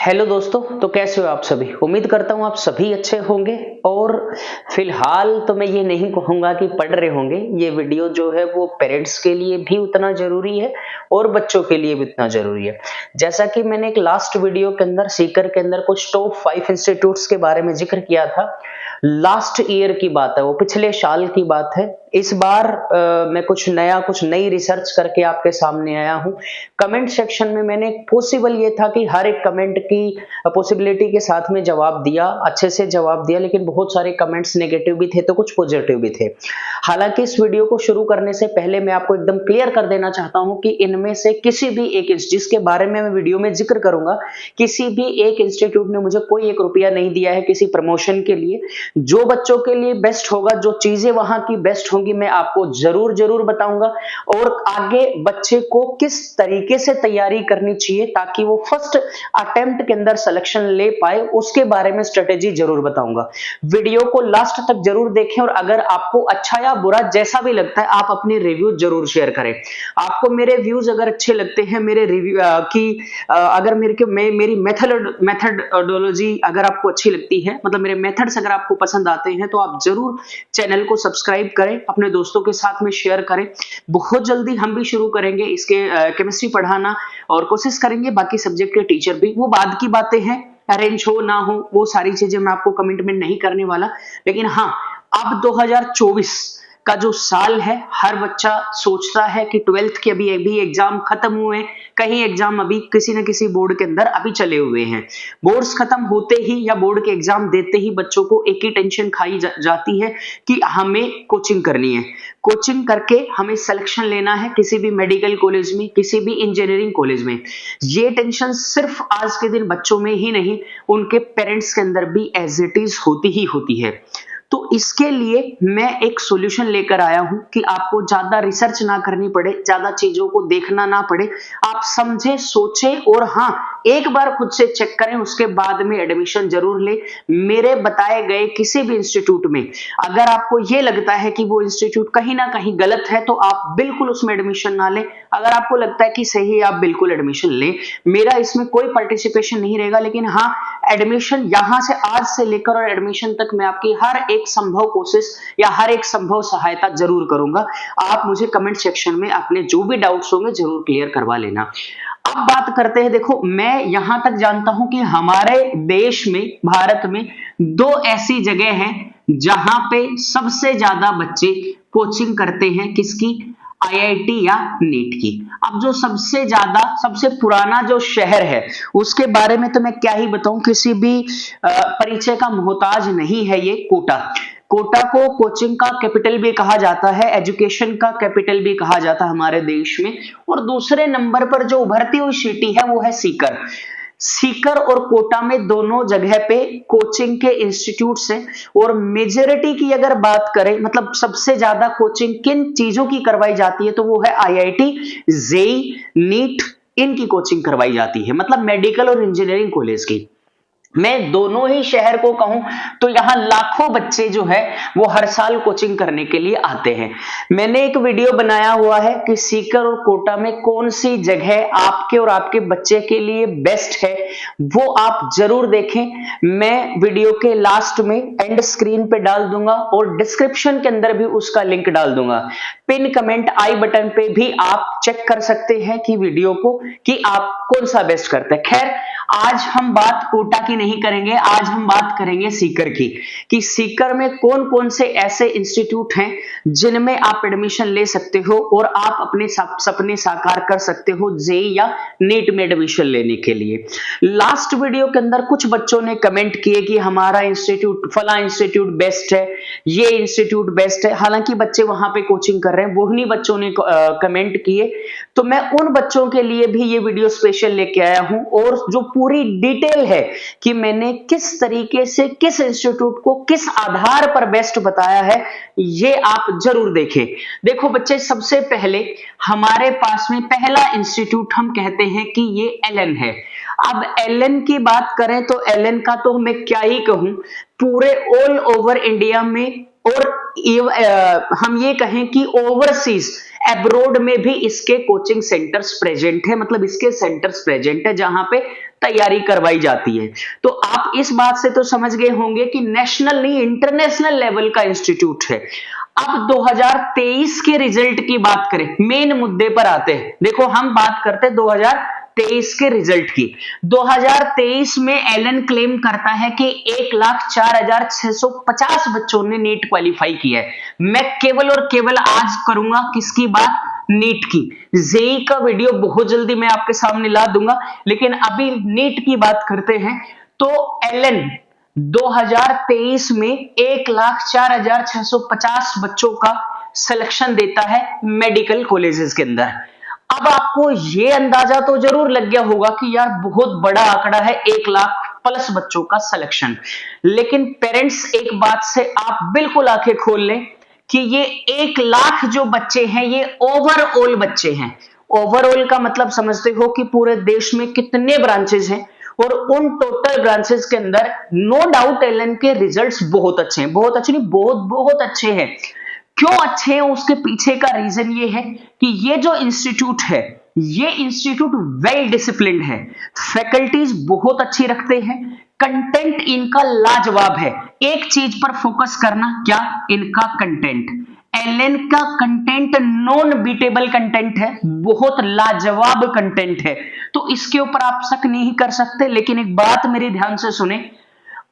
Hello दोस्तों, तो कैसे हो आप सभी। उम्मीद करता हूँ आप सभी अच्छे होंगे। और फिलहाल तो मैं ये नहीं कहूँगा कि पढ़ रहे होंगे। ये वीडियो जो है वो पेरेंट्स के लिए भी उतना ज़रूरी है और बच्चों के लिए भी उतना ज़रूरी है। जैसा कि मैंने एक लास्ट वीडियो के अंदर सीकर के अंदर कुछ टॉप 5 इंस्टीट्यूट्स के बारे में जिक्र किया था। लास्ट ईयर की बात है, वो पिछले साल की बात है। इस बार मैं कुछ नई रिसर्च करके आपके सामने आया हूँ। कमेंट सेक्शन में मैंने पॉसिबल ये था कि हर एक कमेंट की पॉसिबिलिटी के साथ में जवाब दिया, अच्छे से जवाब दिया, लेकिन बहुत सारे कमेंट्स नेगेटिव भी थे तो कुछ पॉजिटिव भी थे। हालांकि इस वीडियो को शुरू करने से पहले मैं आपको एकदम क्लियर कर देना चाहता हूं कि इनमें से किसी भी एक जिसके बारे में मैं वीडियो में जिक्र करूंगा, किसी भी एक इंस्टीट्यूट ने मुझे कोई 1 रुपया नहीं दिया है किसी प्रमोशन के लिए। जो बच्चों के लिए बेस्ट होगा, जो चीजें वहां की बेस्ट होंगी, मैं आपको जरूर बताऊंगा। और आगे बच्चे को किस तरीके से तैयारी करनी चाहिए ताकि वो फर्स्ट अटेम्प्ट के अंदर सिलेक्शन ले पाए, उसके बारे में स्ट्रेटेजी जरूर बताऊंगा। वीडियो को लास्ट तक जरूर देखें और अगर आपको अच्छा या बुरा जैसा भी लगता है, आप अपने रिव्यू जरूर शेयर करें। आपको मेरे व्यूज अगर अच्छे लगते हैं, मेरे रिव्यू अगर मेरी मेथडोलॉजी अगर आपको अच्छी लगती है, मतलब मेरे मेथड्स अगर आपको पसंद आते हैं, तो आप जरूर चैनल को सब्सक्राइब करें, अपने दोस्तों के साथ में शेयर करें। बहुत जल्दी हम भी शुरू करेंगे इसके केमिस्ट्री पढ़ाना और कोशिश करेंगे बाकी सब्जेक्ट के टीचर भी। वो बाद की बातें हैं, अरेंज हो ना हो वो सारी चीजें मैं आपको कमिटमेंट नहीं करने वाला। लेकिन हाँ, अब 2024 का जो साल है, हर बच्चा सोचता है कि 12th के अभी एग्जाम खत्म हुए, कहीं एग्जाम अभी किसी न किसी बोर्ड के अंदर अभी चले हुए हैं। बोर्ड्स खत्म होते ही या बोर्ड के एग्जाम देते ही बच्चों को एक ही टेंशन खाई जाती है कि हमें कोचिंग करनी है, कोचिंग करके हमें सिलेक्शन लेना है किसी भी मेडिकल कॉलेज में, किसी भी इंजीनियरिंग कॉलेज में। ये टेंशन सिर्फ आज के दिन बच्चों में ही नहीं, उनके पेरेंट्स के अंदर भी एज इट इज होती ही होती है। तो इसके लिए मैं एक सॉल्यूशन लेकर आया हूं कि आपको ज्यादा रिसर्च ना करनी पड़े, ज्यादा चीजों को देखना ना पड़े। आप समझे, सोचे और हाँ, एक बार खुद से चेक करें, उसके बाद में एडमिशन जरूर ले मेरे बताए गए किसी भी इंस्टीट्यूट में। अगर आपको यह लगता है कि वो इंस्टीट्यूट कहीं ना कहीं गलत है, तो आप बिल्कुल उसमें एडमिशन ना लें। अगर आपको लगता है कि सही है, आप बिल्कुल एडमिशन लें। मेरा इसमें कोई पार्टिसिपेशन नहीं रहेगा, लेकिन हाँ, एडमिशन यहां से आज से लेकर और एडमिशन तक मैं आपकी हर एक संभव कोशिश या हर एक संभव सहायता जरूर करूंगा। आप मुझे कमेंट सेक्शन में अपने जो भी डाउट्स होंगे जरूर क्लियर करवा लेना। अब बात करते हैं, देखो मैं यहां तक जानता हूं कि हमारे देश में, भारत में 2 ऐसी जगह हैं जहां पे सबसे ज्यादा बच्चे कोचिंग करते हैं। किसकी? आईआईटी या नीट की। अब जो सबसे ज्यादा, सबसे पुराना जो शहर है, उसके बारे में तो मैं क्या ही बताऊं, किसी भी परिचय का मोहताज नहीं है ये कोटा। कोटा को कोचिंग का कैपिटल भी कहा जाता है, एजुकेशन का कैपिटल भी कहा जाता है हमारे देश में। और दूसरे नंबर पर जो उभरती हुई सिटी है वो है सीकर। सीकर और कोटा में दोनों जगह पे कोचिंग के इंस्टीट्यूट्स हैं। और मेजॉरिटी की अगर बात करें, मतलब सबसे ज्यादा कोचिंग किन चीजों की करवाई जाती है, तो वो है आईआईटी, जेई, नीट, इनकी कोचिंग करवाई जाती है, मतलब मेडिकल और इंजीनियरिंग कॉलेज की। मैं दोनों ही शहर को कहूं तो यहां लाखों बच्चे जो है वो हर साल कोचिंग करने के लिए आते हैं। मैंने एक वीडियो बनाया हुआ है कि सीकर और कोटा में कौन सी जगह आपके और आपके बच्चे के लिए बेस्ट है, वो आप जरूर देखें। मैं वीडियो के लास्ट में एंड स्क्रीन पे डाल दूंगा और डिस्क्रिप्शन के अंदर भी उसका लिंक डाल दूंगा। पिन कमेंट आई बटन पे भी आप चेक कर सकते हैं कि वीडियो को, कि आप कौन सा बेस्ट करते हैं। खैर, आज हम बात कोटा की नहीं करेंगे, आज हम बात करेंगे सीकर की, कि सीकर में कौन कौन से ऐसे इंस्टीट्यूट हैं जिनमें आप एडमिशन ले सकते हो और आप अपने सपने साकार कर सकते हो जेई या नीट में एडमिशन लेने के लिए। लास्ट वीडियो के अंदर कुछ बच्चों ने कमेंट किए कि हमारा इंस्टीट्यूट, फला इंस्टीट्यूट बेस्ट है, ये इंस्टीट्यूट बेस्ट है। हालांकि बच्चे वहां पे कोचिंग कर रहे हैं, वो नहीं बच्चों ने कमेंट किए। तो मैं उन बच्चों के लिए भी ये वीडियो स्पेशल लेके आया हूं, और जो पूरी डिटेल है कि मैंने किस तरीके से किस इंस्टीट्यूट को किस आधार पर बेस्ट बताया है, ये आप जरूर देखें। देखो बच्चे, सबसे पहले हमारे पास में पहला इंस्टीट्यूट हम कहते हैं कि ये एलएन है। अब एलएन की बात करें तो एलएन का तो मैं क्या ही कहूं, पूरे ऑल ओवर इंडिया में, और हम ये कहें कि ओवरसीज एब्रोड में भी इसके कोचिंग सेंटर्स प्रेजेंट है, मतलब इसके सेंटर्स प्रेजेंट है जहां पे तैयारी करवाई जाती है। तो आप इस बात से तो समझ गए होंगे कि नेशनल नहीं इंटरनेशनल लेवल का इंस्टीट्यूट है। अब 2023 के रिजल्ट की बात करें, मेन मुद्दे पर आते हैं। देखो हम बात करते हैं 2023 के रिजल्ट की। 2023 में एलन क्लेम करता है कि 1,04,650 बच्चों ने नीट क्वालिफाई किया है। मैं केवल और केवल आज करूंगा किसकी बात, नीट की। जेई का वीडियो बहुत जल्दी मैं आपके सामने ला दूंगा, लेकिन अभी नीट की बात करते हैं। तो एलन 2023 में 1,04,650 बच्चों का सिलेक्शन देता है मेडिकल कॉलेजेस के अंदर। अब आपको ये अंदाजा तो जरूर लग गया होगा कि यार बहुत बड़ा आंकड़ा है, 1 लाख प्लस बच्चों का सिलेक्शन। लेकिन पेरेंट्स एक बात से आप बिल्कुल आंखें खोल लें कि ये 1 लाख जो बच्चे हैं ये ओवरऑल बच्चे हैं। ओवरऑल का मतलब समझते हो कि पूरे देश में कितने ब्रांचेस हैं, और उन टोटल ब्रांचेस के अंदर नो डाउट एलन के रिजल्ट्स बहुत अच्छे हैं। बहुत अच्छे नहीं, बहुत बहुत अच्छे हैं। क्यों अच्छे हैं उसके पीछे का रीजन ये है कि ये जो इंस्टीट्यूट है, ये इंस्टीट्यूट वेल डिसिप्लिन्ड है, फैकल्टीज बहुत अच्छी रखते हैं, कंटेंट इनका लाजवाब है। एक चीज पर फोकस करना, क्या, इनका कंटेंट। एलन का कंटेंट नॉन बीटेबल कंटेंट है, बहुत लाजवाब कंटेंट है, तो इसके ऊपर आप शक नहीं कर सकते। लेकिन एक बात मेरी ध्यान से सुने,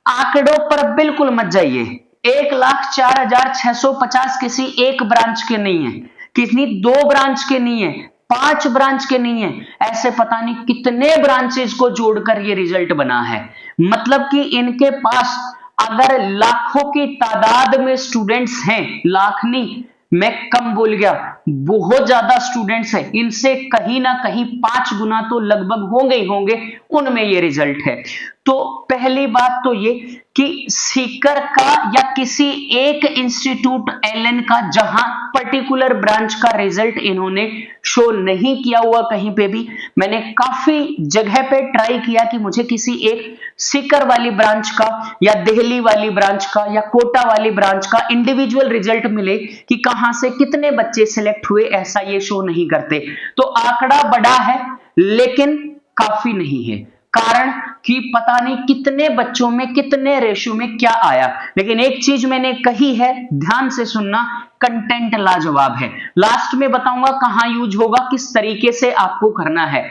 आंकड़ों पर बिल्कुल मत जाइए। 1,04,650 किसी एक ब्रांच के नहीं है, कितनी 2 ब्रांच के नहीं है, 5 ब्रांच के नहीं है, ऐसे पता नहीं कितने ब्रांचेस को जोड़कर ये रिजल्ट बना है। मतलब कि इनके पास अगर लाखों की तादाद में स्टूडेंट्स हैं, लाख नहीं मैं कम बोल गया, बहुत ज्यादा स्टूडेंट्स हैं, इनसे कहीं ना कहीं 5 गुना तो लगभग होंगे ही होंगे, उनमें ये रिजल्ट है। तो पहली बात तो ये कि सीकर का या किसी एक इंस्टीट्यूट एलन का जहां पर्टिकुलर ब्रांच का रिजल्ट इन्होंने शो नहीं किया हुआ कहीं पे भी, मैंने काफी जगह पे ट्राई किया कि मुझे किसी एक सीकर वाली ब्रांच का या दिल्ली वाली ब्रांच का या कोटा वाली ब्रांच का इंडिविजुअल रिजल्ट मिले कि कहां से कितने बच्चे सिलेक्ट हुए, ऐसा ये शो नहीं करते। तो आंकड़ा बड़ा है लेकिन काफी नहीं है, कारण कि पता नहीं कितने बच्चों में कितने रेशियो में क्या आया। लेकिन एक चीज मैंने कही है, ध्यान से सुनना, कंटेंट लाजवाब है। लास्ट में बताऊंगा कहां यूज होगा, किस तरीके से आपको करना है।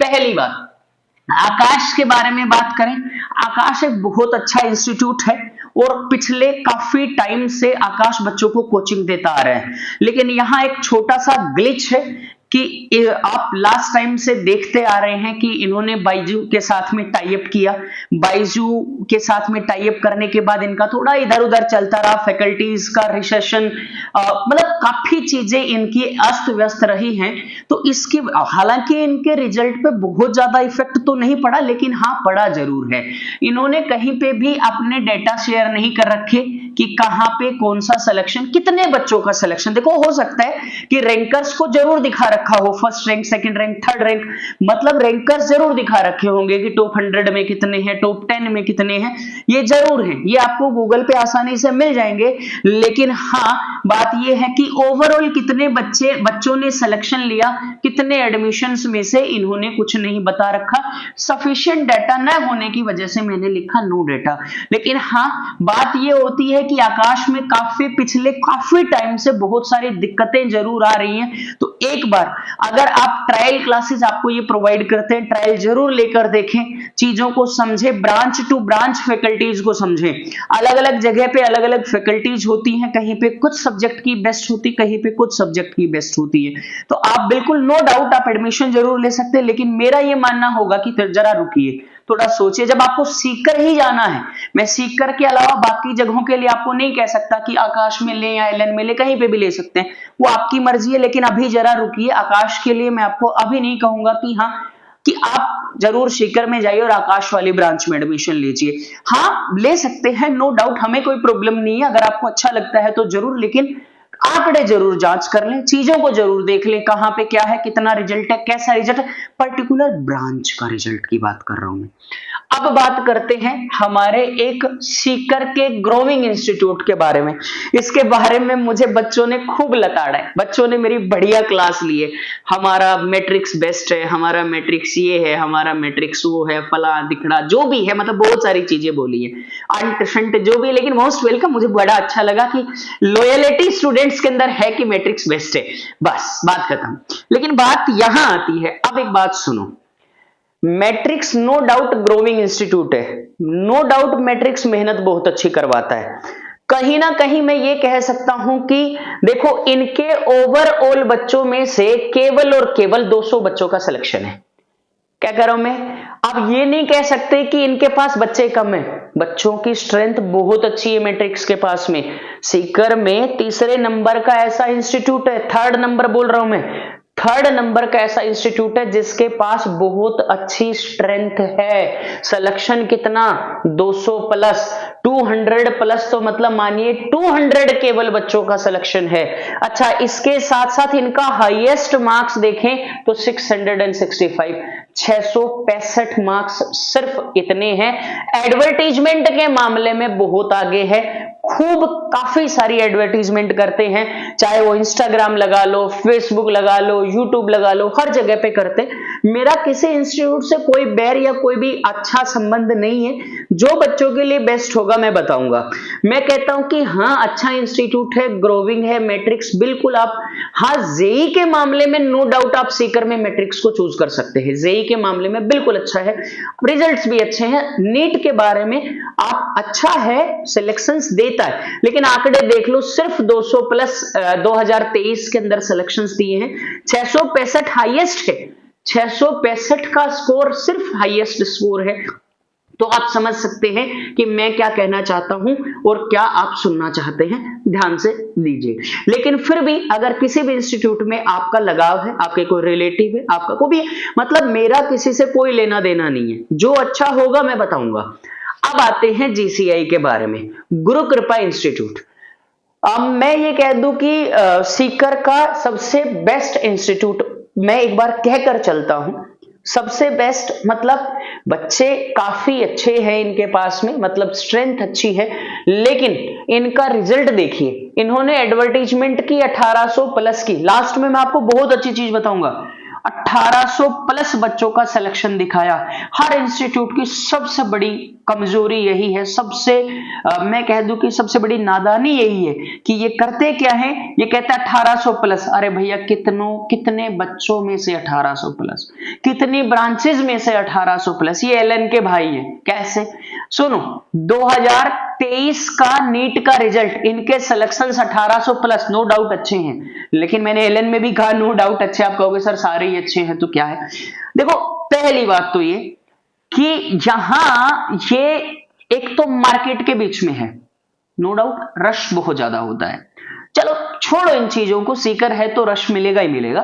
पहली बात, आकाश के बारे में बात करें, आकाश एक बहुत अच्छा इंस्टीट्यूट है और पिछले काफी टाइम से आकाश बच्चों को कोचिंग देता आ रहा है। लेकिन यहाँ एक छोटा सा ग्लिच है कि आप लास्ट टाइम से देखते आ रहे हैं कि इन्होंने बाइजू के साथ में टाई अप किया। बाइजू के साथ में टाई अप करने के बाद इनका थोड़ा इधर उधर चलता रहा, फैकल्टीज का रिसेशन, मतलब काफी चीजें इनकी अस्त व्यस्त रही हैं। तो इसकी हालांकि इनके रिजल्ट पे बहुत ज्यादा इफेक्ट तो नहीं पड़ा, लेकिन हाँ पड़ा जरूर है। इन्होंने कहीं पे भी अपने डेटा शेयर नहीं कर रखे कि कहां पे कौन सा सिलेक्शन, कितने बच्चों का सिलेक्शन। देखो हो सकता है कि रैंकर्स को जरूर दिखा रखा हो, first rank, second rank, third rank, मतलब रैंकर्स जरूर दिखा रखे होंगे कि टॉप 100 में कितने हैं, टॉप 10 में कितने हैं, ये जरूर है, ये आपको गूगल पे आसानी से मिल जाएंगे। लेकिन हाँ बात ये है कि ओवरऑल कितने बच्चों ने सिलेक्शन लिया, कितने एडमिशंस में से, इन्होंने कुछ नहीं बता रखा। सफिशिएंट डाटा न होने की वजह से मैंने लिखा नो डाटा। लेकिन हाँ बात ये होती है कि आकाश में पिछले काफी टाइम से बहुत सारी दिक्कतें जरूर आ रही हैं। तो एक बार अगर आप ट्रायल क्लासेस आपको ये प्रोवाइड करते हैं, ट्रायल जरूर लेकर देखें, चीजों को समझें, ब्रांच टू ब्रांच फैकल्टीज को समझें। अलग अलग जगह पे अलग अलग फैकल्टीज होती हैं, कहीं पे कुछ सब्जेक्ट की बेस्ट होती, कहीं पे कुछ सब्जेक्ट की बेस्ट होती है। तो आप बिल्कुल नो डाउट आप एडमिशन जरूर ले सकते हैं, लेकिन मेरा ये मानना होगा कि जरा रुकिए, थोड़ा सोचिए। जब आपको सीकर ही जाना है, मैं सीकर के अलावा बाकी जगहों के लिए आपको नहीं कह सकता कि आकाश में ले या एलन में ले, कहीं पे भी ले सकते हैं, वो आपकी मर्जी है। लेकिन अभी जरा रुकिए, आकाश के लिए मैं आपको अभी नहीं कहूंगा कि हाँ कि आप जरूर सीकर में जाइए और आकाश वाली ब्रांच में एडमिशन लीजिए। हाँ ले सकते हैं, नो डाउट, हमें कोई प्रॉब्लम नहीं है, अगर आपको अच्छा लगता है तो जरूर, लेकिन आंकड़े जरूर जांच कर लें, चीजों को जरूर देख लें, कहां पे क्या है, कितना रिजल्ट है, कैसा रिजल्ट है, पर्टिकुलर ब्रांच का रिजल्ट की बात कर रहा हूं मैं। अब बात करते हैं हमारे एक सीकर के ग्रोविंग इंस्टीट्यूट के बारे में। इसके बारे में मुझे बच्चों ने खूब लताड़ा है, बच्चों ने मेरी बढ़िया क्लास ली है, हमारा मैट्रिक्स बेस्ट है, हमारा मैट्रिक्स ये है, हमारा मैट्रिक्स वो है, फला दिखड़ा जो भी है, मतलब बहुत सारी चीजें बोली है, अंट शंट जो भी है, लेकिन मोस्ट वेलकम। मुझे बड़ा अच्छा लगा कि लॉयलिटी स्टूडेंट्स के अंदर है कि मैट्रिक्स बेस्ट है, बस बात खत्म। लेकिन बात यहां आती है, अब एक बात सुनो, Matrix no doubt growing institute है, नो डाउट मैट्रिक्स मेहनत बहुत अच्छी करवाता है। कहीं ना कहीं मैं ये कह सकता हूं कि देखो, इनके ओवरऑल बच्चों में से केवल और केवल 200 बच्चों का सिलेक्शन है। क्या कह रहा हूं मैं? आप ये नहीं कह सकते कि इनके पास बच्चे कम है, बच्चों की स्ट्रेंथ बहुत अच्छी है मैट्रिक्स के पास में। सीकर में तीसरे नंबर का ऐसा इंस्टीट्यूट है, थर्ड नंबर बोल रहा हूं मैं, थर्ड नंबर का ऐसा इंस्टीट्यूट है जिसके पास बहुत अच्छी स्ट्रेंथ है। सिलेक्शन कितना? 200 प्लस, 200 प्लस, तो मतलब मानिए 200 केवल बच्चों का सिलेक्शन है। अच्छा, इसके साथ साथ इनका हाईएस्ट मार्क्स देखें तो 665, 665 मार्क्स सिर्फ इतने हैं। एडवर्टीजमेंट के मामले में बहुत आगे है, खूब काफी सारी एडवर्टीजमेंट करते हैं, चाहे वो इंस्टाग्राम लगा लो, फेसबुक लगा लो, यूट्यूब लगा लो, हर जगह पे करते। मेरा किसी इंस्टीट्यूट से कोई बैर या कोई भी अच्छा संबंध नहीं है, जो बच्चों के लिए बेस्ट होगा मैं बताऊंगा। मैं कहता हूं कि हाँ, अच्छा इंस्टीट्यूट है, ग्रोविंग है, मैट्रिक्स बिल्कुल आप, हाँ जेई के मामले में नो डाउट आप सीकर में मैट्रिक्स को चूज कर सकते हैं, जेई के मामले में बिल्कुल अच्छा है, रिजल्ट्स भी अच्छे हैं। नीट के बारे में आप अच्छा है, सिलेक्शंस देता है, लेकिन आंकड़े देख लो, सिर्फ 200 प्लस 2023 के अंदर सिलेक्शंस दिए हैं, 665 हाईएस्ट है, 665 का स्कोर सिर्फ हाईएस्ट स्कोर है। तो आप समझ सकते हैं कि मैं क्या कहना चाहता हूं और क्या आप सुनना चाहते हैं, ध्यान से दीजिए। लेकिन फिर भी अगर किसी भी इंस्टीट्यूट में आपका लगाव है, आपके कोई रिलेटिव है, आपका कोई भी, मतलब मेरा किसी से कोई लेना देना नहीं है, जो अच्छा होगा मैं बताऊंगा। अब आते हैं जीसीआई के बारे में, गुरु कृपा इंस्टीट्यूट। अब मैं ये कह दूं कि सीकर का सबसे बेस्ट इंस्टीट्यूट, मैं एक बार कहकर चलता हूं, सबसे बेस्ट मतलब बच्चे काफी अच्छे हैं इनके पास में, मतलब स्ट्रेंथ अच्छी है, लेकिन इनका रिजल्ट देखिए, इन्होंने एडवर्टीजमेंट की 1800 प्लस की, लास्ट में मैं आपको बहुत अच्छी चीज बताऊंगा, 1800 प्लस बच्चों का सिलेक्शन दिखाया। हर इंस्टीट्यूट की सबसे बड़ी कमजोरी यही है, सबसे मैं कह दूं कि सबसे बड़ी नादानी यही है कि ये करते क्या है, ये कहता है 1800 प्लस। अरे भैया, कितने बच्चों में से 1800 प्लस, कितनी ब्रांचेस में से 1800 प्लस? ये एलएन के भाई है। कैसे? सुनो, 2023 का नीट का रिजल्ट, इनके सिलेक्शन 1800 प्लस, नो डाउट अच्छे हैं, लेकिन मैंने एलएन में भी कहा नो डाउट अच्छे। आप कहोगे सर सारे ही अच्छे हैं तो क्या है? देखो, पहली बात तो ये कि यहां ये एक तो मार्केट के बीच में है, नो डाउट रश बहुत ज्यादा होता है, चलो छोड़ो इन चीजों को, सीकर है तो रश मिलेगा ही मिलेगा।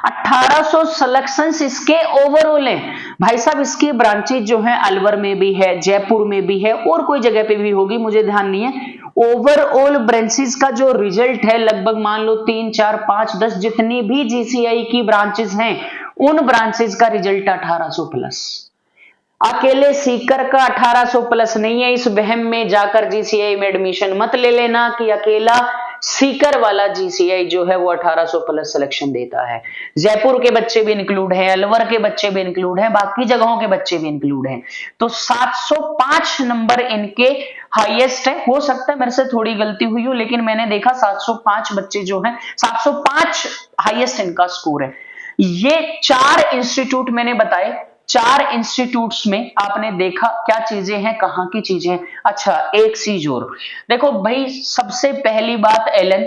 1800 सिलेक्शंस इसके ओवरऑल हैं भाई साहब। इसकी ब्रांचेज जो है अलवर में भी है, जयपुर में भी है, और कोई जगह पे भी होगी, मुझे ध्यान नहीं है। ओवरऑल ब्रांचेज का जो रिजल्ट है, लगभग मान लो 3, 4, 5, 10 जितनी भी जीसीआई की ब्रांचेज हैं, उन ब्रांचेज का रिजल्ट 1800 प्लस। अकेले सीकर का 1800 प्लस नहीं है, इस वहम में जाकर जीसीआई में एडमिशन मत ले लेना कि अकेला सीकर वाला जीसीआई जो है वो 1800 प्लस सिलेक्शन देता है। जयपुर के बच्चे भी इंक्लूड हैं, अलवर के बच्चे भी इंक्लूड हैं, बाकी जगहों के बच्चे भी इंक्लूड हैं। तो 705 नंबर इनके हाईएस्ट है। हो सकता है मेरे से थोड़ी गलती हुई हो, लेकिन मैंने देखा 705 बच्चे जो हैं, 705 हाईएस्ट इनका स्कोर है। ये 4 इंस्टीट्यूट मैंने बताए, 4 इंस्टीट्यूट्स में आपने देखा क्या चीजें हैं, कहां की चीजें। अच्छा, एक चीज और देखो भाई, सबसे पहली बात, एलन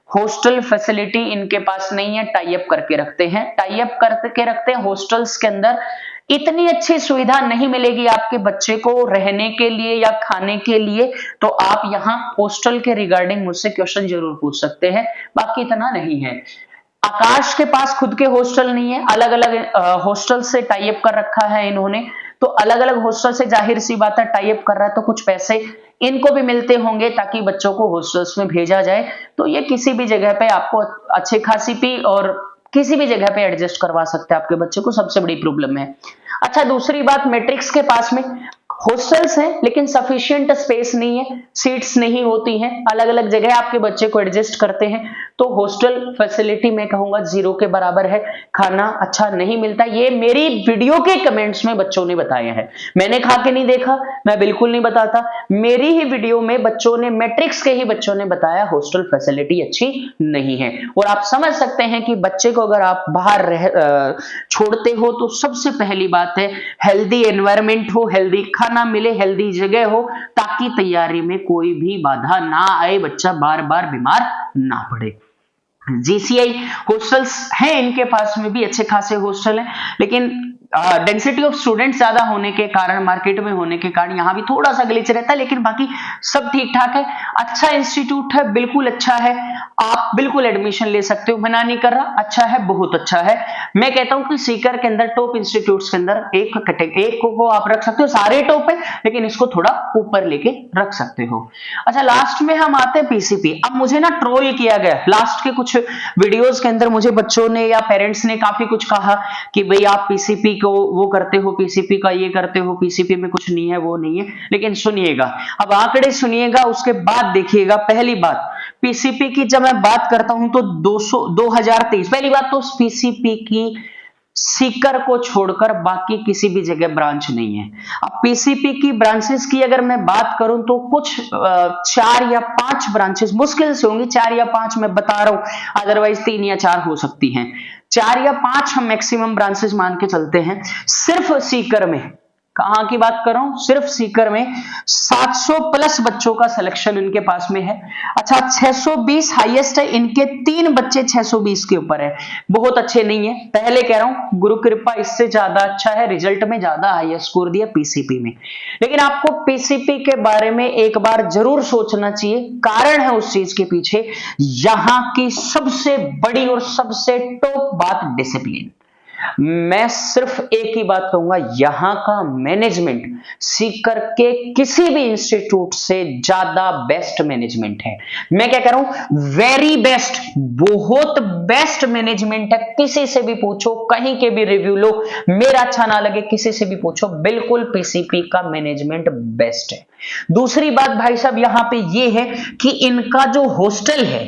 हॉस्टल फैसिलिटी इनके पास नहीं है, टाई अप करके रखते हैं, टाई अप करके रखते हैं। हॉस्टल्स के अंदर इतनी अच्छी सुविधा नहीं मिलेगी आपके बच्चे को रहने के लिए या खाने के लिए, तो आप यहाँ हॉस्टल के रिगार्डिंग मुझसे क्वेश्चन जरूर पूछ सकते हैं, बाकी इतना नहीं है। आकाश के पास खुद के हॉस्टल नहीं है, अलग अलग हॉस्टल से टाई अप कर रखा है इन्होंने, तो अलग अलग हॉस्टल से जाहिर सी बात है टाई अप कर रहा है, तो कुछ पैसे इनको भी मिलते होंगे ताकि बच्चों को हॉस्टल्स में भेजा जाए। तो ये किसी भी जगह पे आपको अच्छी खासी फी और किसी भी जगह पे एडजस्ट करवा सकते हैं आपके बच्चे को, सबसे बड़ी प्रॉब्लम है। अच्छा, दूसरी बात, मैट्रिक्स के पास में हॉस्टल्स हैं लेकिन सफिशिएंट स्पेस नहीं है, सीट्स नहीं होती हैं, अलग अलग जगह आपके बच्चे को एडजस्ट करते हैं, तो हॉस्टल फैसिलिटी मैं कहूंगा जीरो के बराबर है, खाना अच्छा नहीं मिलता। ये मेरी वीडियो के कमेंट्स में बच्चों ने बताए हैं, मैंने खा के नहीं देखा, मैं बिल्कुल नहीं बताता, मेरी ही वीडियो में बच्चों ने, मैट्रिक्स के ही बच्चों ने बताया हॉस्टल फैसिलिटी अच्छी नहीं है। और आप समझ सकते हैं कि बच्चे को अगर आप बाहर छोड़ते हो तो सबसे पहली बात है हेल्दी एनवायरनमेंट हो, हेल्दी खाना मिले, हेल्दी जगह हो, ताकि तैयारी में कोई भी बाधा ना आए, बच्चा बार बार बीमार ना पड़े। जीसीआई हॉस्टल्स हैं, इनके पास में भी अच्छे खासे हॉस्टल हैं, लेकिन डेंसिटी ऑफ स्टूडेंट ज्यादा होने के कारण, मार्केट में होने के कारण यहाँ भी थोड़ा सा ग्लिच रहता है, लेकिन बाकी सब ठीक ठाक है। अच्छा इंस्टीट्यूट है, बिल्कुल अच्छा है, आप बिल्कुल एडमिशन ले सकते हो, मना नहीं कर रहा, अच्छा है, बहुत अच्छा है। मैं कहता हूं कि सीकर के अंदर टॉप इंस्टीट्यूट्स के अंदर एक को आप रख सकते हो, सारे टॉप है लेकिन इसको थोड़ा ऊपर लेके रख सकते हो। अच्छा, लास्ट में हम आते हैं पीसीपी। अब मुझे ना ट्रोल किया गया लास्ट के कुछ वीडियोस के अंदर, मुझे बच्चों ने या पेरेंट्स ने काफी कुछ कहा कि भाई आप पीसीपी को वो करते हो, पीसीपी का ये करते हो, पीसीपी में कुछ नहीं है, वो नहीं है। लेकिन सुनिएगा, अब आंकड़े सुनिएगा, उसके बाद देखिएगा। पहली बात, पीसीपी की जब मैं बात करता हूं तो 2023, पहली बात तो पीसीपी की सीकर को छोड़कर बाकी किसी भी जगह ब्रांच नहीं है। अब पीसीपी की ब्रांचेस की अगर मैं बात करूं तो कुछ 4 या 5 ब्रांचेस मुश्किल से होंगी, 4 या 5 मैं बता रहा हूं, अदरवाइज 3 या 4 हो सकती हैं, 4 या 5 हम मैक्सिमम ब्रांचेस मान के चलते हैं। सिर्फ सीकर में, कहां की बात कर रहा हूं, सिर्फ सीकर में 700 प्लस बच्चों का सिलेक्शन इनके पास में है। अच्छा, 620 हाईएस्ट है, इनके 3 बच्चे 620 के ऊपर है, बहुत अच्छे नहीं है, पहले कह रहा हूं गुरु कृपा इससे ज्यादा अच्छा है, रिजल्ट में ज्यादा हाईएस्ट स्कोर दिया पीसीपी में। लेकिन आपको पीसीपी के बारे में एक बार जरूर सोचना चाहिए, कारण है उस चीज के पीछे, यहां की सबसे बड़ी और सबसे टॉप बात डिसिप्लिन। मैं सिर्फ एक ही बात कहूंगा, यहां का मैनेजमेंट सीकर के किसी भी इंस्टीट्यूट से ज्यादा बेस्ट मैनेजमेंट है। मैं क्या कह रहा हूं, वेरी बेस्ट, बहुत बेस्ट मैनेजमेंट है। किसी से भी पूछो, कहीं के भी रिव्यू लो, मेरा अच्छा ना लगे किसी से भी पूछो, बिल्कुल पीसीपी का मैनेजमेंट बेस्ट है। दूसरी बात भाई साहब यहां पे ये है कि इनका जो हॉस्टल है,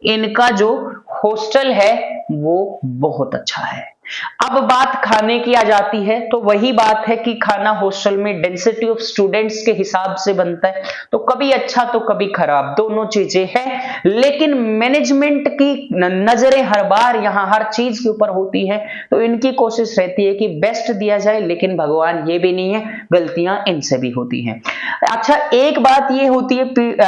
इनका जो हॉस्टल है वो बहुत अच्छा है। अब बात खाने की आ जाती है, तो वही बात है कि खाना हॉस्टल में डेंसिटी ऑफ स्टूडेंट्स के हिसाब से बनता है, तो कभी अच्छा तो कभी खराब, दोनों चीजें हैं। लेकिन मैनेजमेंट की नजरें हर बार यहां हर चीज के ऊपर होती है, तो इनकी कोशिश रहती है कि बेस्ट दिया जाए, लेकिन भगवान ये भी नहीं है, गलतियां इनसे भी होती हैं। अच्छा, एक बात ये होती है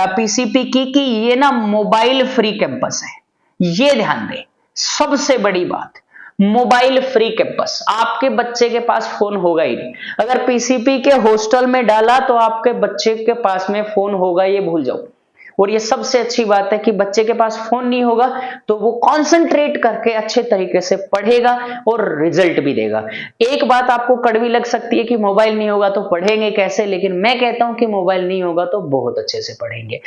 पीसीपी की कि ये ना मोबाइल फ्री कैंपस है, ये ध्यान दें, सबसे बड़ी बात मोबाइल फ्री कैंपस। आपके बच्चे के पास फोन होगा ही नहीं, अगर पीसीपी के हॉस्टल में डाला तो आपके बच्चे के पास में फोन होगा, ये भूल जाओ। और ये सबसे अच्छी बात है कि बच्चे के पास फोन नहीं होगा तो वो कंसंट्रेट करके अच्छे तरीके से पढ़ेगा और रिजल्ट भी देगा। एक बात आपको कड़वी लग सकती है कि मोबाइल नहीं होगा तो पढ़ेंगे कैसे, लेकिन मैं कहता हूं कि मोबाइल नहीं होगा तो बहुत अच्छे से पढ़ेंगे।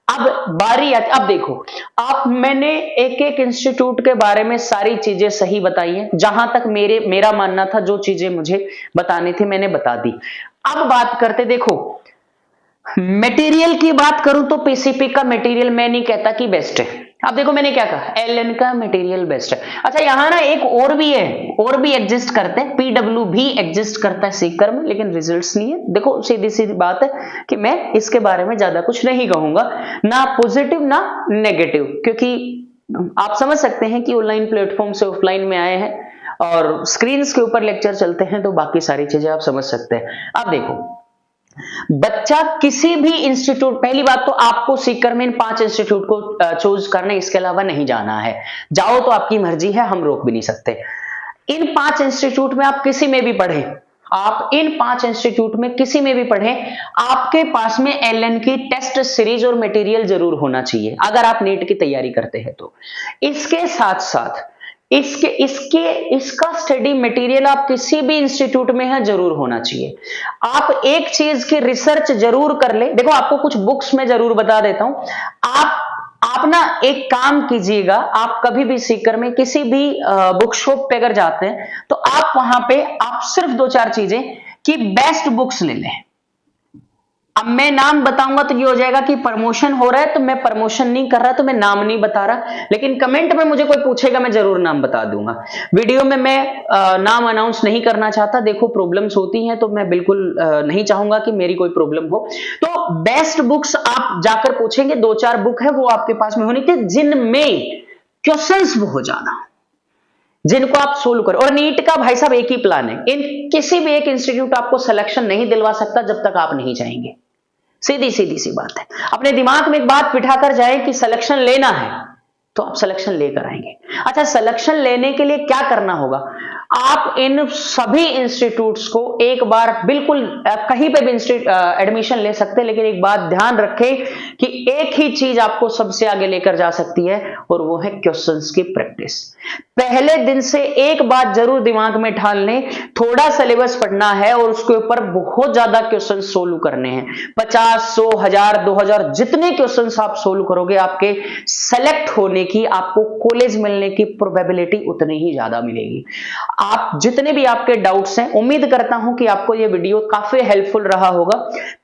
अब बारी आती, अब देखो आप, मैंने एक एक इंस्टीट्यूट के बारे में सारी चीजें सही बताई हैं, जहां तक मेरा मानना था, जो चीजें मुझे बतानी थी मैंने बता दी। अब बात करते, देखो मटेरियल की बात करूं तो पीसीपी का मटेरियल मैं नहीं कहता कि बेस्ट है। अब देखो मैंने क्या कहा, एलएन का मटेरियल बेस्ट है। अच्छा, यहां ना एक और भी है, और भी एग्जिस्ट करते हैं, पीडब्ल्यू भी एग्जिस्ट करता है सीकर में, लेकिन रिजल्ट्स नहीं है। देखो सीधी सीधी बात है कि मैं इसके बारे में ज्यादा कुछ नहीं कहूंगा, ना पॉजिटिव ना नेगेटिव, क्योंकि आप समझ सकते हैं कि ऑनलाइन प्लेटफॉर्म से ऑफलाइन में आए हैं और स्क्रीन के ऊपर लेक्चर चलते हैं, तो बाकी सारी चीजें आप समझ सकते हैं। अब देखो, बच्चा किसी भी इंस्टीट्यूट, पहली बात तो आपको सीकर में इन 5 इंस्टीट्यूट को चूज करना, इसके अलावा नहीं जाना है, जाओ तो आपकी मर्जी है, हम रोक भी नहीं सकते। इन 5 इंस्टीट्यूट में आप किसी में भी पढ़े, आप इन 5 इंस्टीट्यूट में किसी में भी पढ़ें, आपके पास में एलएन की टेस्ट सीरीज और मटेरियल जरूर होना चाहिए अगर आप नीट की तैयारी करते हैं तो। इसके साथ साथ इसका स्टडी मटेरियल आप किसी भी इंस्टीट्यूट में है जरूर होना चाहिए। आप एक चीज की रिसर्च जरूर कर ले। देखो आपको कुछ बुक्स में जरूर बता देता हूं। आप ना एक काम कीजिएगा, आप कभी भी सीकर में किसी भी बुक शॉप पे अगर जाते हैं तो आप वहां पे आप सिर्फ 2-4 चीजें कि बेस्ट बुक्स ले लें। अब मैं नाम बताऊंगा तो ये हो जाएगा कि प्रमोशन हो रहा है, तो मैं प्रमोशन नहीं कर रहा तो मैं नाम नहीं बता रहा, लेकिन कमेंट में मुझे कोई पूछेगा मैं जरूर नाम बता दूंगा। वीडियो में मैं नाम अनाउंस नहीं करना चाहता। देखो प्रॉब्लम्स होती हैं तो मैं बिल्कुल नहीं चाहूंगा कि मेरी कोई प्रॉब्लम हो। तो बेस्ट बुक्स आप जाकर पूछेंगे, 2-4 बुक है वो आपके पास में होनी चाहिए जिनमें क्वेश्चंस हो जाना, जिनको आप सोल्व करो। और नीट का भाई साहब एक ही प्लान है, इन किसी भी एक इंस्टीट्यूट आपको सिलेक्शन नहीं दिलवा सकता जब तक आप नहीं जाएंगे। सीधी सीधी सी बात है। अपने दिमाग में एक बात बिठाकर जाए कि सिलेक्शन लेना है तो आप सिलेक्शन लेकर आएंगे। अच्छा, सिलेक्शन लेने के लिए क्या करना होगा? आप इन सभी इंस्टीट्यूट्स को एक बार बिल्कुल कहीं पे भी एडमिशन ले सकते हैं, लेकिन एक बात ध्यान रखें कि एक ही चीज आपको सबसे आगे लेकर जा सकती है और वो है क्वेश्चंस की प्रैक्टिस। पहले दिन से एक बात जरूर दिमाग में ठान लें, थोड़ा सिलेबस पढ़ना है और उसके ऊपर बहुत ज्यादा क्वेश्चन सोल्व करने हैं। 50, 100, 1000, 2000 जितने क्वेश्चन आप सोल्व करोगे आपके सेलेक्ट होने की, आपको कॉलेज मिलने की प्रोबेबिलिटी उतनी ही ज्यादा मिलेगी। आप जितने भी आपके डाउट्स हैं, उम्मीद करता हूं कि आपको यह वीडियो काफी हेल्पफुल रहा होगा।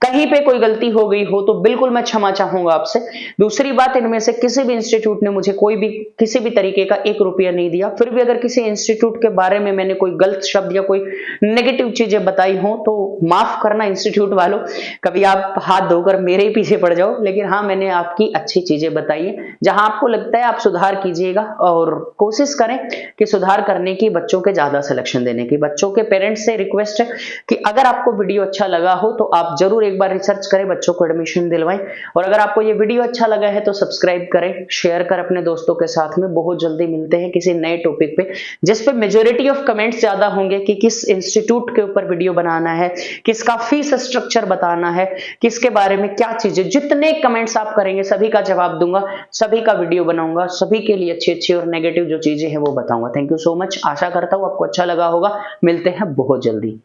कहीं पे कोई गलती हो गई हो तो बिल्कुल मैं क्षमा चाहूंगा आपसे। दूसरी बात, इनमें से किसी भी इंस्टीट्यूट ने मुझे कोई भी किसी भी तरीके का 1 रुपया नहीं दिया। फिर भी अगर किसी इंस्टीट्यूट के बारे में मैंने कोई गलत शब्द या कोई नेगेटिव चीजें बताई हो तो माफ करना इंस्टीट्यूट वालों, कभी आप हाथ धोकर मेरे ही पीछे पड़ जाओ। लेकिन हाँ, मैंने आपकी अच्छी चीजें बताई है, जहां आपको लगता है आप सुधार कीजिएगा और कोशिश करें कि सुधार करने की, बच्चों के ज्यादा सिलेक्शन देने की। बच्चों के पेरेंट्स से रिक्वेस्ट है कि अगर आपको वीडियो अच्छा लगा हो तो आप जरूर एक बार रिसर्च करें, बच्चों को एडमिशन दिलवाएं। और अगर आपको ये वीडियो अच्छा लगा है तो सब्सक्राइब करें, शेयर कर अपने दोस्तों के साथ में। बहुत जल्दी मिलते हैं किसी नए टॉपिक पे जिस पे मेजॉरिटी ऑफ कमेंट्स ज्यादा होंगे कि किस इंस्टीट्यूट के ऊपर वीडियो बनाना है, किसका फीस स्ट्रक्चर बताना है, किसके बारे में क्या चीजें। जितने कमेंट्स आप करेंगे सभी का जवाब दूंगा, सभी का वीडियो बनाऊंगा, सभी के लिए अच्छी अच्छी और नेगेटिव जो चीजें हैं वो बताऊंगा। Thank you so much. आशा करता हूं आपको अच्छा लगा होगा। मिलते हैं बहुत जल्दी।